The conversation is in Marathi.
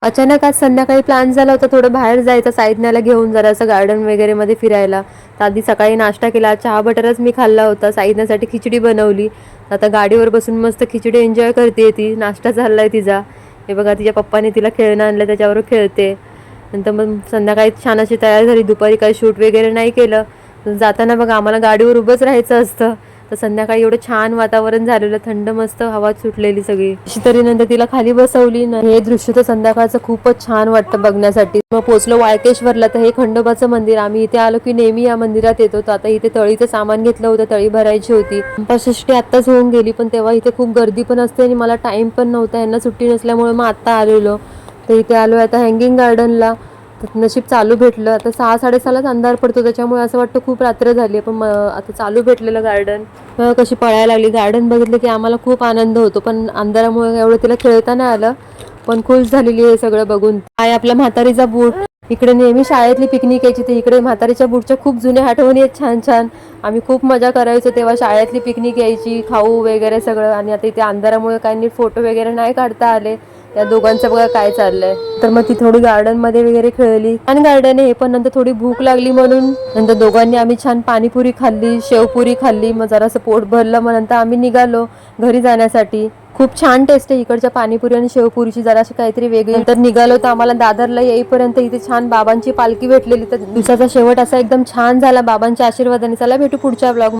अचानक आज संध्याकाळी प्लॅन झाला होता थोडं बाहेर जायचं, साईदण्याला घेऊन जरासं गार्डन वगैरे मध्ये फिरायला. तर आधी सकाळी नाश्ता केला, चहा बटरच मी खाल्ला होता. साईदण्यासाठी खिचडी बनवली. आता गाडीवर बसून मस्त खिचडी एन्जॉय करते ती. नाश्ता चाललाय तिचा. हे बघा तिच्या पप्पाने तिला खेळणं आणलं त्याच्यावर खेळते. नंतर मग संध्याकाळी छान अशी तयार झाली. दुपारी काही शूट वगैरे नाही केलं. जाताना बघा आम्हाला गाडीवर उभंच राहायचं असतं. तर संध्याकाळी एवढं छान वातावरण झालेलं, थंड मस्त हवा सुटलेली सगळी. अशी तरी नंतर तिला खाली बसवली ना, हे दृश्य तर संध्याकाळचं खूपच छान वाटतं बघण्यासाठी. मग पोचलो वाळकेश्वरला. तर हे खंडोबाचं मंदिर, आम्ही इथे आलो की नेहमी या मंदिरात येतो. तर आता इथे तळीचं सामान घेतलं होतं, तळी भरायची होती. संकष्टी आत्ताच होऊन गेली, पण तेव्हा इथे खूप गर्दी पण असते आणि मला टाइम पण नव्हता, यांना सुट्टी नसल्यामुळे मग आत्ता आलेलो. तर इथे आलो आता हँगिंग गार्डनला. नशीब चालू भेटलं. आता 6-6:30लाच अंधार पडतो, त्याच्यामुळे असं वाटतं खूप रात्र झाली. पण आता चालू भेटलेलं गार्डन. कशी पळायला लागली. गार्डन बघितलं की आम्हाला खूप आनंद होतो, पण अंधारामुळे एवढं तिला खेळता नाही आलं. पण खुश झालेली हे सगळं बघून. आहे आपल्या म्हातारीचा बूट. इकडे नेहमी शाळेतली पिकनिक यायची, तर इकडे म्हातारीच्या बूटच्या खूप जुन्या आठवणी आहेत छान छान. आम्ही खूप मजा करायचो तेव्हा, शाळेतली पिकनिक यायची, खाऊ वगैरे सगळं. आणि आता इथे अंधारामुळे काही नीट फोटो वगैरे नाही काढता आले. त्या दोघांचं बघा काय चाललंय. तर मग ती थोडी गार्डन मध्ये वगैरे खेळली. छान गार्डन आहे, पण नंतर थोडी भूक लागली म्हणून नंतर दोघांनी आम्ही छान पाणीपुरी खाल्ली, शेवपुरी खाल्ली. मग जरासं पोट भरलं. मग नंतर आम्ही निघालो घरी जाण्यासाठी. खूप छान टेस्ट आहे इकडच्या पाणीपुरी आणि शेवपुरीची, जराशी काहीतरी वेगळी. नंतर निघालो तर आम्हाला दादरला येईपर्यंत इथे छान बाबांची पालखी भेटलेली. तर दिवसाचा शेवट असा एकदम छान झाला बाबांच्या आशीर्वादाने. चला भेटू पुढच्या ब्लॉग.